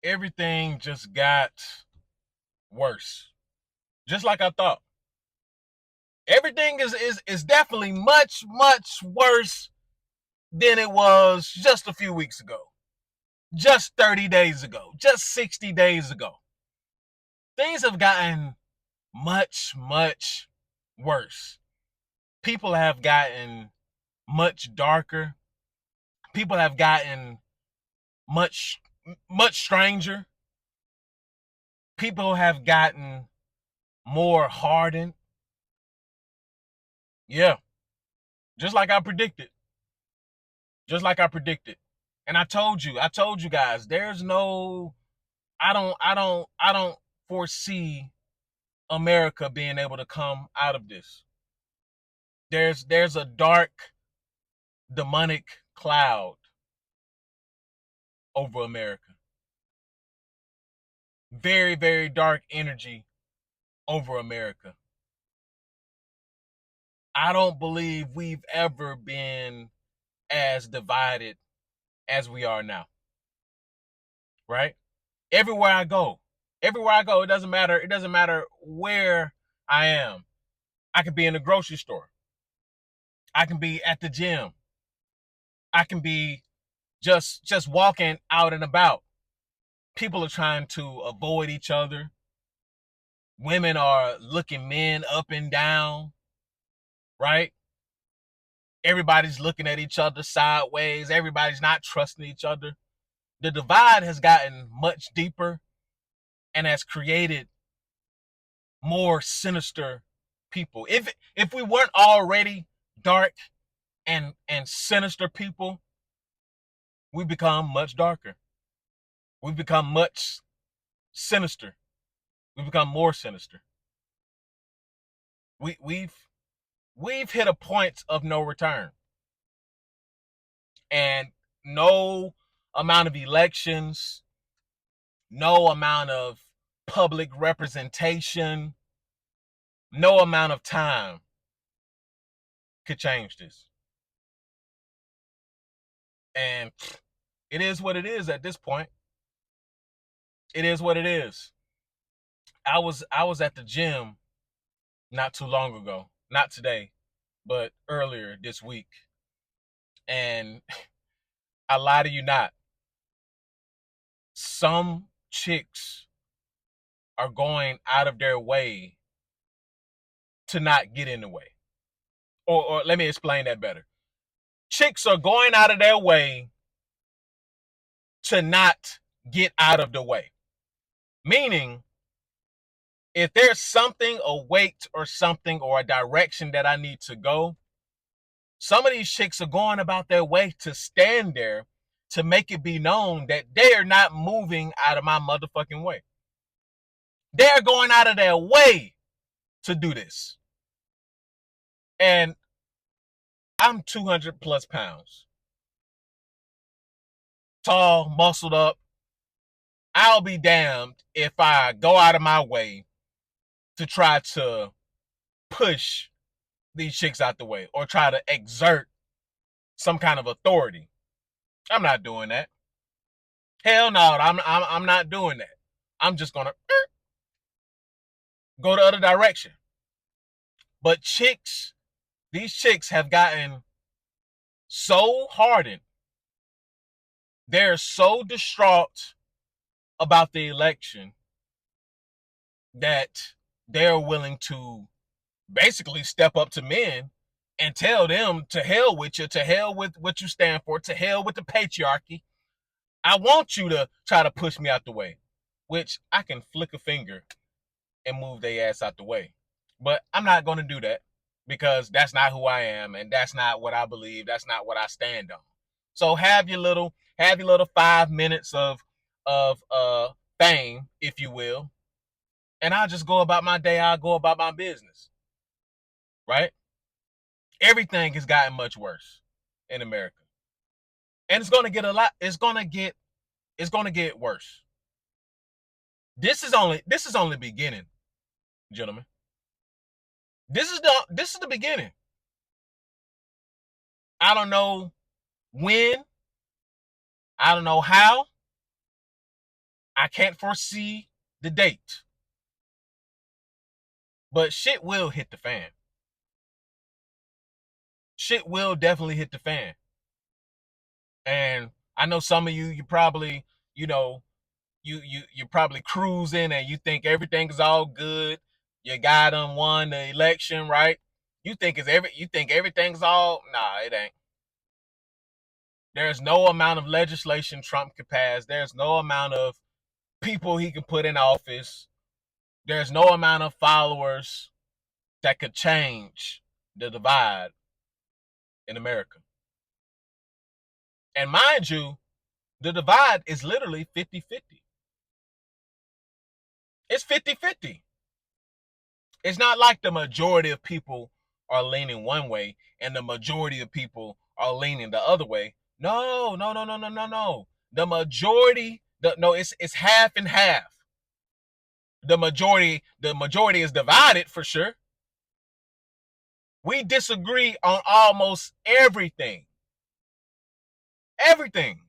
everything just got worse. Just like I thought. Everything is definitely much worse than it was just a few weeks ago. Just 30 days ago. Just 60 days ago. Things have gotten much worse. People have gotten much darker. People have gotten much stranger. People have gotten more hardened. Yeah, just like I predicted. Just like I predicted. And I told you guys, there's no I don't foresee America being able to come out of this. There's a dark demonic cloud over America. Very dark energy over America. I don't believe we've ever been as divided as we are now. Right? Everywhere I go, it doesn't matter where I am. I could be in the grocery store. I can be at the gym. I can be just walking out and about. People are trying to avoid each other. Women are looking men up and down, right? Everybody's looking at each other sideways. Everybody's not trusting each other. The divide has gotten much deeper and has created more sinister people. If we weren't already dark and sinister people, we become much darker. We become much sinister. We become more sinister. We've hit a point of no return. And no amount of elections, no amount of public representation, no amount of time could change this. And it is what it is at this point. It is what it is. I was at the gym not too long ago. Not today, but earlier this week. And I lie to you not. Some chicks are going out of their way to not get in the way. Or let me explain that better. Chicks are going out of their way to not get out of the way. Meaning, if there's something, a weight or something or a direction that I need to go, some of these chicks are going about their way to stand there to make it be known that they are not moving out of my motherfucking way. They're going out of their way to do this. And I'm 200 plus pounds. Tall, muscled up. I'll be damned if I go out of my way to try to push these chicks out the way or try to exert some kind of authority. I'm not doing that. Hell no, I'm not doing that. I'm just gonna go the other direction. But these chicks have gotten so hardened. They're so distraught about the election that they're willing to basically step up to men and tell them to hell with you, to hell with what you stand for, to hell with the patriarchy. I want you to try to push me out the way, which I can flick a finger and move their ass out the way. But I'm not going to do that because that's not who I am and that's not what I believe. That's not what I stand on. So have your little 5 minutes of fame, if you will, and I'll just go about my day. I'll go about my business. Right? Everything has gotten much worse in America. And it's gonna get worse. This is only the beginning, gentlemen. This is the beginning. I don't know when, I don't know how, I can't foresee the date, but shit will hit the fan. Shit will definitely hit the fan. And I know some of you probably, you know, you're probably cruising and you think everything's all good. Your guy done won the election, right? You think everything's all, nah, it ain't. There's no amount of legislation Trump could pass. There's no amount of people he can put in office. There's no amount of followers that could change the divide in America. And mind you, the divide is literally 50-50. It's 50-50. It's not like the majority of people are leaning one way and the majority of people are leaning the other way. No, no, no, no, no, no, no. The majority, no, it's half and half. The majority is divided for sure. We disagree on almost everything. Everything.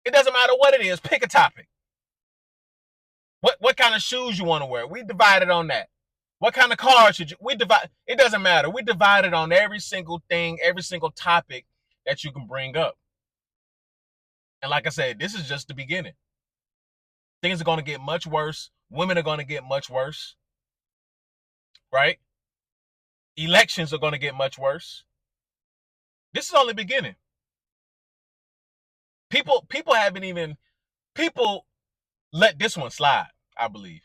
It doesn't matter what it is. Pick a topic. What kind of shoes you want to wear? We divided on that. What kind of car should you? We divide. It doesn't matter. We divided on every single thing, every single topic that you can bring up. And like I said, this is just the beginning. Things are going to get much worse. Women are going to get much worse. Right? Elections are going to get much worse. This is only beginning. People haven't even, people let this one slide, I believe.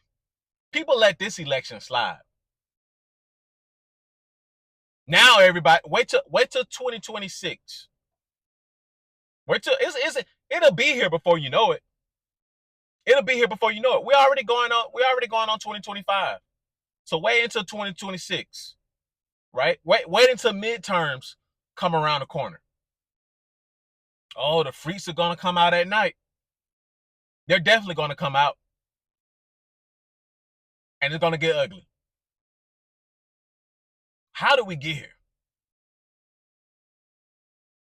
People let this election slide. Now everybody, wait till 2026. Wait till it'll be here before you know it. It'll be here before you know it. We're already going on 2025. So wait until 2026. Right? Wait until midterms come around the corner. Oh, the freaks are gonna come out at night. They're definitely gonna come out. And it's gonna get ugly. How did we get here?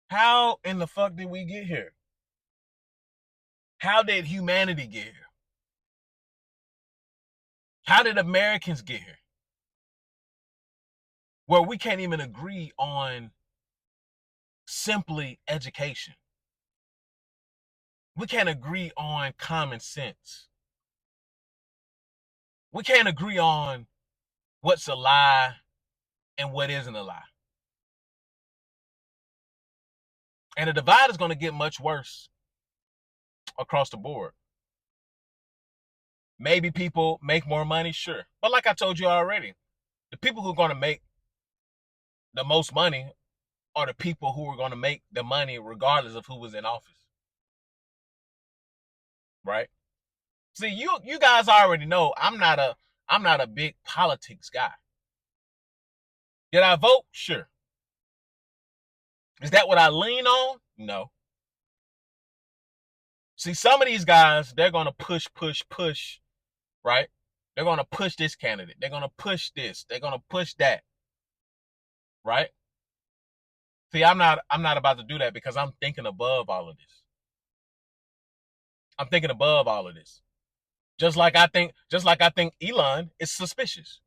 How in the fuck did we get here? How did humanity get here? How did Americans get here? Where we can't even agree on simply education. We can't agree on common sense. We can't agree on what's a lie and what isn't a lie. And the divide is going to get much worse across the board. Maybe people make more money, sure. But like I told you already, the people who are going to make the most money are the people who are going to make the money regardless of who was in office. Right? See, you guys already know I'm not a big politics guy. Did I vote? Sure. Is that what I lean on? No. See, some of these guys, they're going to push, right? They're going to push this candidate. They're going to push this. They're going to push that. Right? See, I'm not about to do that because I'm thinking above all of this. I'm thinking above all of this. Just like I think Elon is suspicious.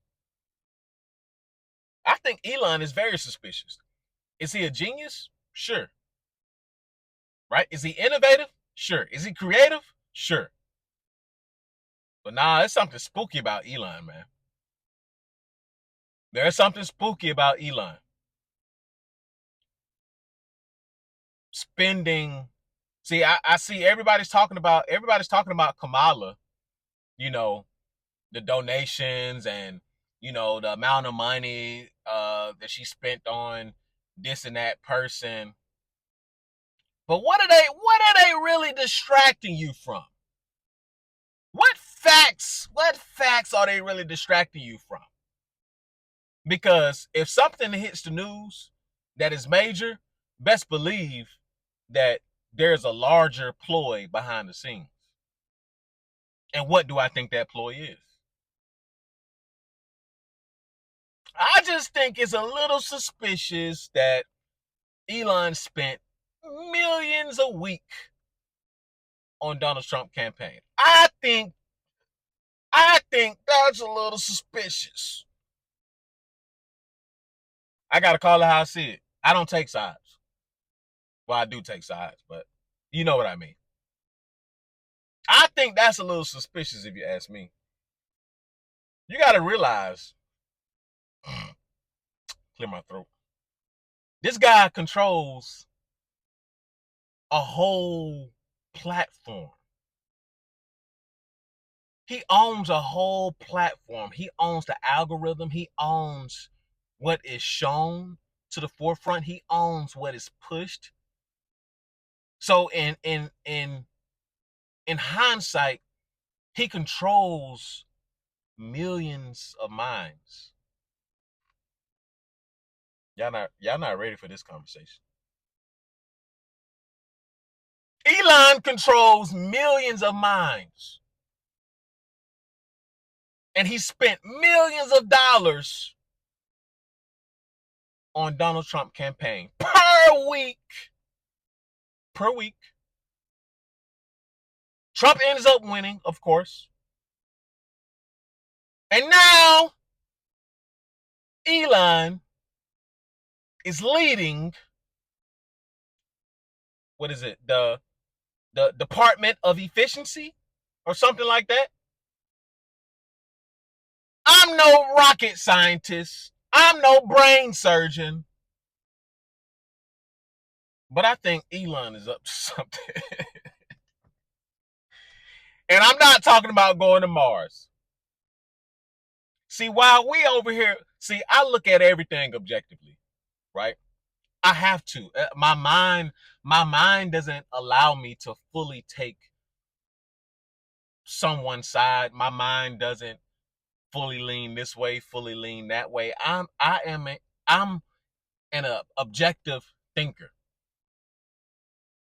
I think Elon is very suspicious. Is he a genius? Sure. Right? Is he innovative? Sure. Is he creative? Sure. But nah, there's something spooky about Elon, man. There's something spooky about Elon. Spending. See, I see everybody's talking about Kamala, you know, the donations and, you know, the amount of money that she spent on this and that person. But what are they really distracting you from? What facts are they really distracting you from? Because if something hits the news that is major, best believe that there's a larger ploy behind the scenes. And what do I think that ploy is? I just think it's a little suspicious that Elon spent millions a week on Donald Trump campaign. I think that's a little suspicious. I gotta call it how I see it. I don't take sides. Well, I do take sides, but you know what I mean. I think that's a little suspicious if you ask me. You gotta realize, clear my throat. This guy controls a whole platform. He owns a whole platform. He owns the algorithm. He owns what is shown to the forefront. He owns what is pushed. So in hindsight, he controls millions of minds. Y'all not ready for this conversation. Elon controls millions of minds. And he spent millions of dollars on Donald Trump campaign per week. Per week. Trump ends up winning, of course. And now Elon is leading, what is it? The Department of Efficiency or something like that. I'm no rocket scientist. I'm no brain surgeon. But I think Elon is up to something. And I'm not talking about going to Mars. See, while we over here, I look at everything objectively, right? I have to. My mind doesn't allow me to fully take someone's side. My mind doesn't fully lean this way, fully lean that way. I'm an objective thinker.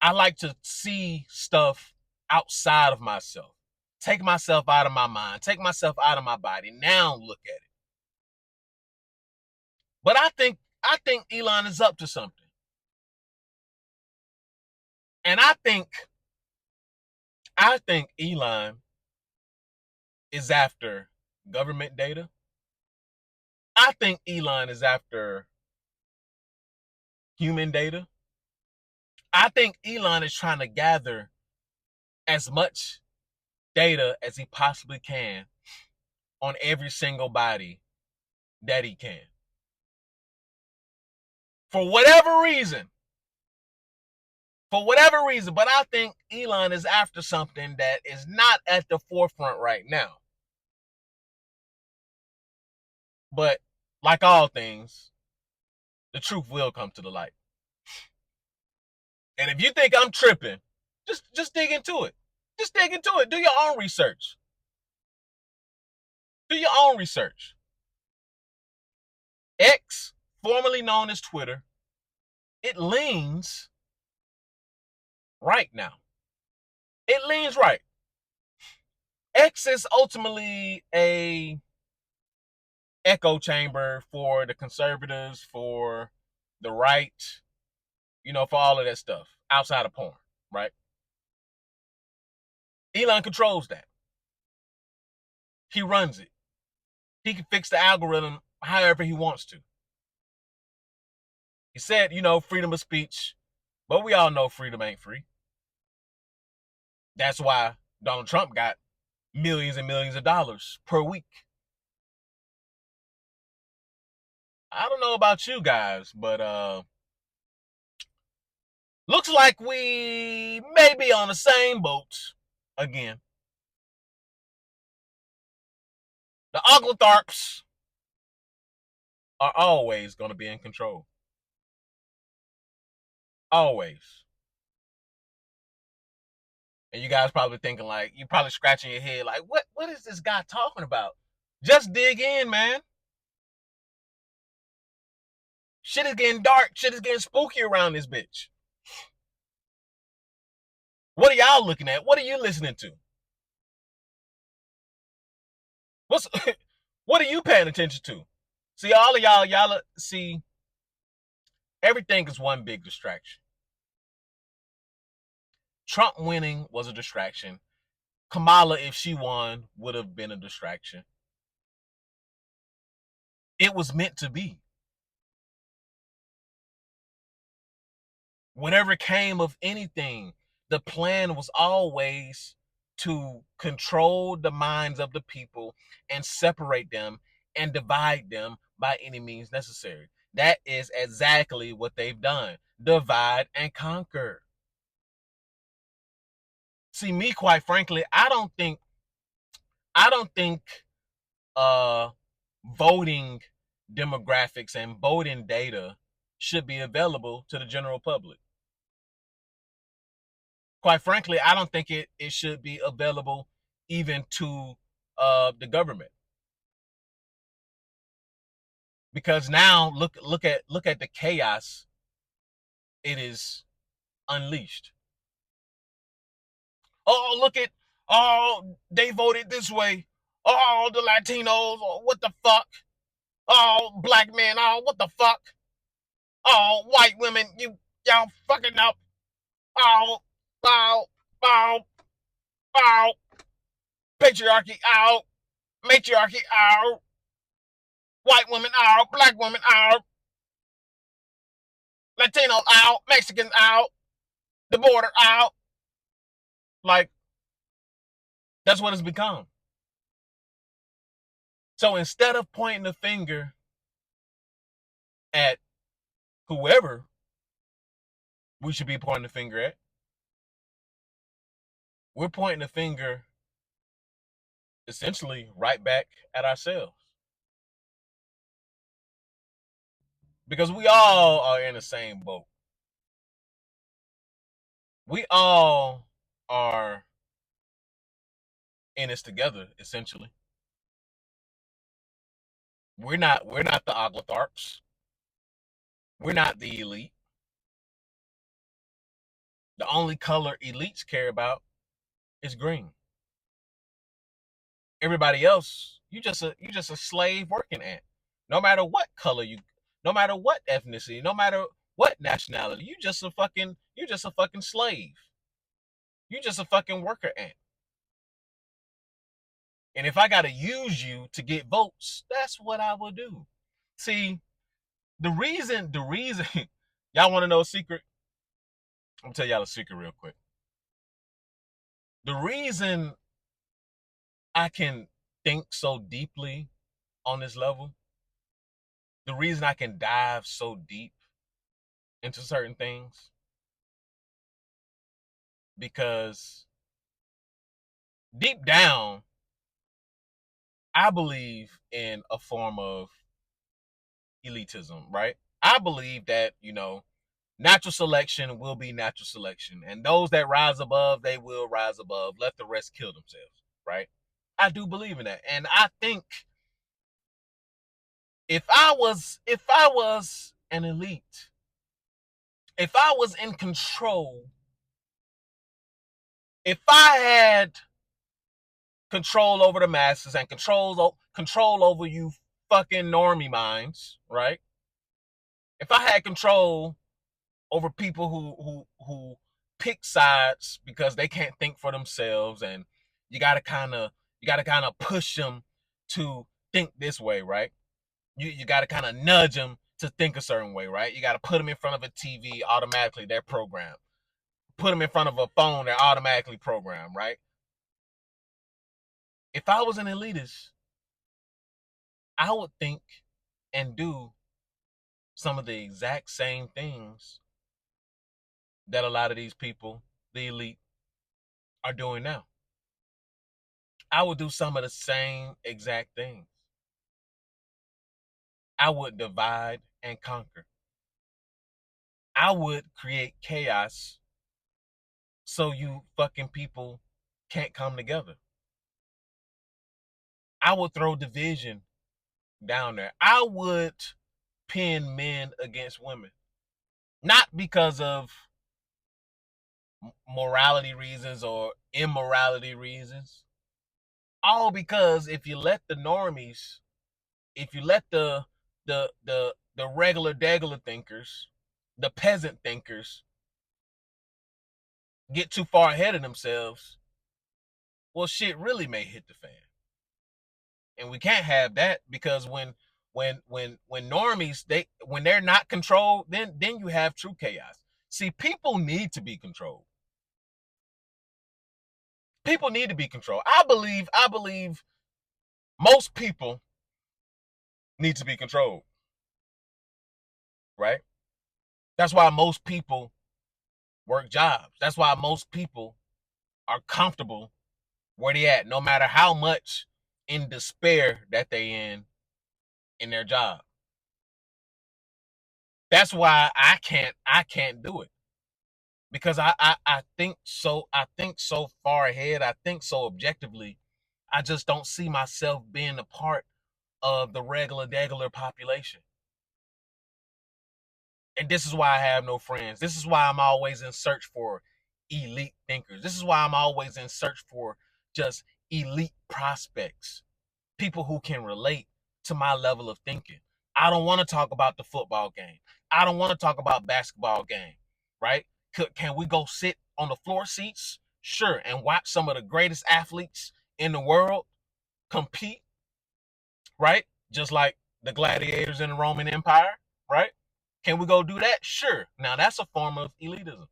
I like to see stuff outside of myself. Take myself out of my mind, take myself out of my body. Now look at it. But I think Elon is up to something. And I think Elon is after government data. I think Elon is after human data. I think Elon is trying to gather as much data as he possibly can on every single body that he can. For whatever reason. But I think Elon is after something that is not at the forefront right now. But like all things, the truth will come to the light. And if you think I'm tripping, just dig into it. Just dig into it. Do your own research. X, formerly known as Twitter, it leans right now. It leans right. X is ultimately a echo chamber for the conservatives, for the right, for all of that stuff outside of porn, right? Elon controls that. He runs it. He can fix the algorithm however he wants to. He said, freedom of speech, but we all know freedom ain't free. That's why Donald Trump got millions and millions of dollars per week. I don't know about you guys, but looks like we may be on the same boat again. The Ogletharps are always going to be in control. Always. And you guys probably thinking you're probably scratching your head what is this guy talking about? Just dig in, man. Shit is getting dark. Shit is getting spooky around this bitch. What are y'all looking at? What are you listening to? What are you paying attention to? See, all of y'all see, everything is one big distraction. Trump winning was a distraction. Kamala, if she won, would have been a distraction. It was meant to be. Whatever came of anything, the plan was always to control the minds of the people and separate them and divide them by any means necessary. That is exactly what they've done. Divide and conquer. See, me, quite frankly, I don't think uh voting demographics and voting data should be available to the general public. Quite frankly, I don't think it should be available even to the government, because now look at the chaos it is unleashed. Oh, look at, oh, they voted this way. Oh, the Latinos, oh, what the fuck? Oh, black men, oh, what the fuck? Oh, white women, y'all fucking up. Oh, oh, oh, oh, patriarchy out, matriarchy out, white women out, black women out, Latinos out, Mexicans out, the border out. Like, that's what it's become. So instead of pointing the finger at whoever we should be pointing the finger at, we're pointing the finger essentially right back at ourselves. Because we all are in the same boat. We all are in this together, essentially. We're not the Ogletharps. We're not the elite. The only color elites care about is green. Everybody else, you just a slave working ant. No matter what color you, no matter what ethnicity, no matter what nationality, you just a fucking slave. You just a fucking worker ant. And if I gotta use you to get votes, that's what I will do. See, the reason y'all want to know a secret? I'm gonna tell y'all a secret real quick. The reason I can think so deeply on this level, the reason I can dive so deep into certain things, because deep down, I believe in a form of elitism, right? I believe that, natural selection will be natural selection. And those that rise above, they will rise above. Let the rest kill themselves, right? I do believe in that. And I think if I was an elite, if I was in control, if I had control over the masses and control over you fucking normie minds, right? If I had control over people who pick sides because they can't think for themselves, and you gotta kind of push them to think this way, right? You gotta kind of nudge them to think a certain way, right? You gotta put them in front of a TV, automatically they're programmed. Put them in front of a phone, they're automatically programmed, right? If I was an elitist, I would think and do some of the exact same things that a lot of these people, the elite, are doing now. I would do some of the same exact things. I would divide and conquer. I would create chaos so you fucking people can't come together. I would throw division down there. I would pin men against women. Not because of morality reasons or immorality reasons. All because if you let the normies, if you let the regular degular thinkers, the peasant thinkers, get too far ahead of themselves, well, shit really may hit the fan. And we can't have that, because when normies, when they're not controlled, then you have true chaos. See, people need to be controlled. People need to be controlled. I believe most people need to be controlled, right? That's why most people work jobs. That's why most people are comfortable where they at, no matter how much in despair that they in their job. That's why I can't do it, because I think so far ahead. I think so objectively. I just don't see myself being a part of the regular population. And this is why I have no friends. This is why I'm always in search for elite thinkers. This is why I'm always in search for just elite prospects, people who can relate to my level of thinking. I don't want to talk about the football game. I don't want to talk about basketball game, right? Can we go sit on the floor seats? Sure, and watch some of the greatest athletes in the world compete, right? Just like the gladiators in the Roman Empire, right? Can we go do that? Sure. Now that's a form of elitism.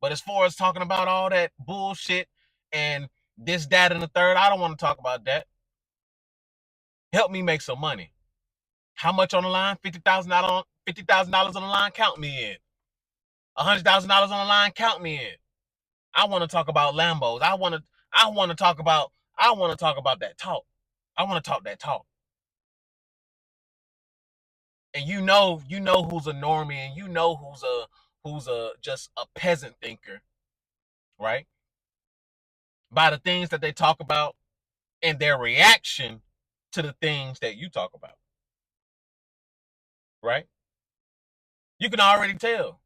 But as far as talking about all that bullshit and this, that, and the third, I don't want to talk about that. Help me make some money. How much on the line? $50,000. $50,000 on the line. Count me in. $100,000 on the line. Count me in. I want to talk about Lambos. I want to talk about. I want to talk about that talk. I want to talk that talk. And you know who's a normie, and you know who's a just a peasant thinker, right? By the things that they talk about and their reaction to the things that you talk about, right? You can already tell.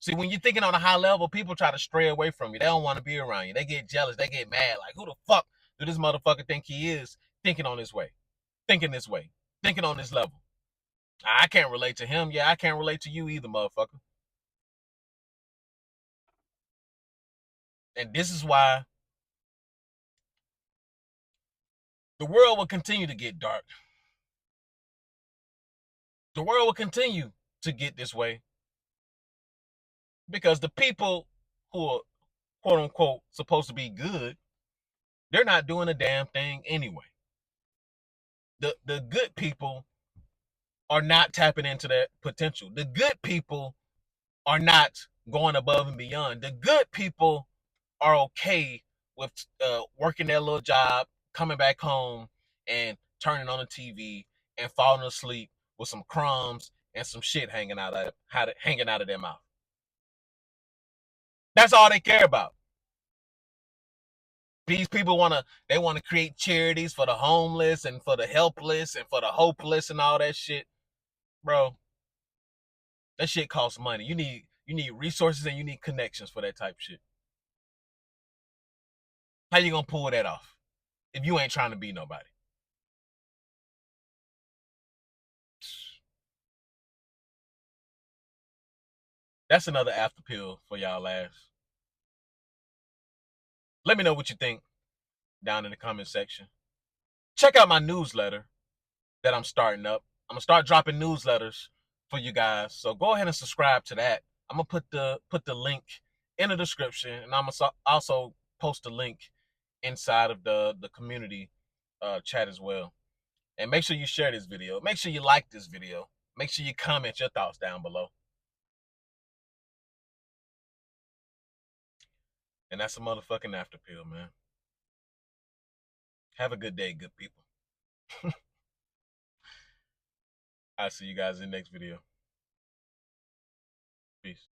See, when you're thinking on a high level, people try to stray away from you. They don't want to be around you. They get jealous. They get mad. Like, who the fuck do this motherfucker think he is, thinking on this way, thinking this way, thinking on this level? I can't relate to him. Yeah, I can't relate to you either, motherfucker. And this is why the world will continue to get dark. The world will continue to get this way, because the people who are quote unquote supposed to be good, they're not doing a damn thing anyway. The good people are not tapping into that potential. The good people are not going above and beyond. The good people are okay with working their little job, coming back home, and turning on the TV and falling asleep with some crumbs and some shit hanging out of their mouth. That's all they care about. These people want to create charities for the homeless and for the helpless and for the hopeless and all that shit, bro. That shit costs money. You need resources and you need connections for that type of shit. How you gonna pull that off if you ain't trying to be nobody? That's another after pill for y'all ass. Let me know what you think down in the comment section. Check out my newsletter that I'm starting up. I'm gonna start dropping newsletters for you guys. So go ahead and subscribe to that. I'm gonna put the link in the description, and I'm gonna also post a link inside of the community chat as well. And make sure you share this video. Make sure you like this video. Make sure you comment your thoughts down below. And that's a motherfucking after pill, man. Have a good day, good people. I'll see you guys in the next video. Peace.